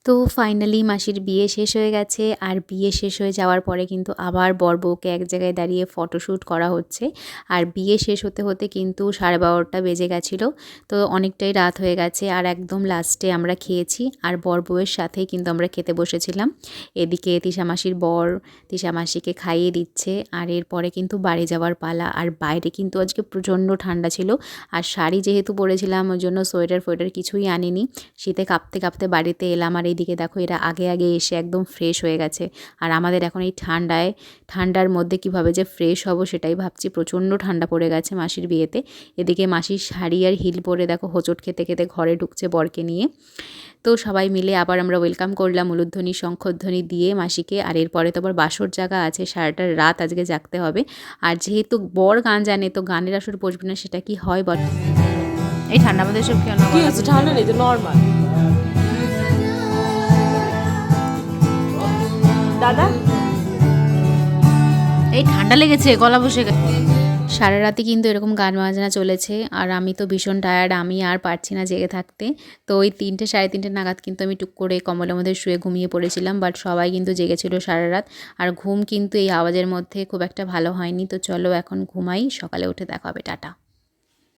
তো ফাইনালি মাসির বিয়ে শেষ হয়ে গেছে। আর বিয়ে শেষ হয়ে যাওয়ার পরে কিন্তু আবার বর বউকে এক জায়গায় দাঁড়িয়ে ফটোশ্যুট করা হচ্ছে। আর বিয়ে শেষ হতে হতে কিন্তু 12:30টা বেজে গেছিলো। তো অনেকটাই রাত হয়ে গেছে আর একদম লাস্টে আমরা খেয়েছি আর বর বউয়ের সাথেই কিন্তু আমরা খেতে বসেছিলাম। এদিকে তিশা মাসির বর তিশা মাসিকে খাইয়ে দিচ্ছে আর এরপরে কিন্তু বাড়ি যাওয়ার পালা। আর বাইরে কিন্তু আজকে প্রচণ্ড ঠান্ডা ছিল। আর শাড়ি যেহেতু পরেছিলাম ওই জন্য সোয়েটার ফোয়েটার কিছুই আনিনি। শীতে কাঁপতে কাঁপতে বাড়িতে এলাম আর এইদিকে দেখো এরা আগে আগে এসে একদম ফ্রেশ হয়ে গেছে। আর আমাদের এখন এই ঠান্ডার মধ্যে কিভাবে যে ফ্রেশ হব সেটাই ভাবছি। প্রচণ্ড ঠান্ডা পড়ে গেছে মাসির বিয়েতে। এদিকে মাসির শাড়ি আর হিল পরে দেখো হোঁচট খেতে খেতে ঘরে ঢুকছে বরকে নিয়ে। তো সবাই মিলে আবার আমরা ওয়েলকাম করলাম উলুধ্বনি শঙ্খধ্বনি দিয়ে মাসিকে। আর এরপরে তো আবার বাসর জাগা আছে, সারাটা রাত আজকে জাগতে হবে। আর যেহেতু বর গান জানে তো গানের আসর বসবে না সেটা কি হয় বল। এই ঠান্ডা মধ্যে সব কেন কি আছে? ঠান্ডা নেই তো, নর্মাল। দাদা এই ঠান্ডা লেগেছে, গলা বসে গেছে। সারা রাতে কিন্তু এরকম গান বাজনা চলেছে আর আমি তো ভীষণ টায়ার্ড, আমি আর পারছি না জেগে থাকতে। তো ওই 3টে 3:30 নাগাদ কিন্তু আমি টুক করে কম্বলের মধ্যে শুয়ে ঘুমিয়ে পড়েছিলাম। বাট সবাই কিন্তু জেগেছিল সারা রাত। আর ঘুম কিন্তু এই আওয়াজের মধ্যে খুব একটা ভালো হয়নি। তো চলো এখন ঘুমাই, সকালে উঠে দেখা হবে, টাটা।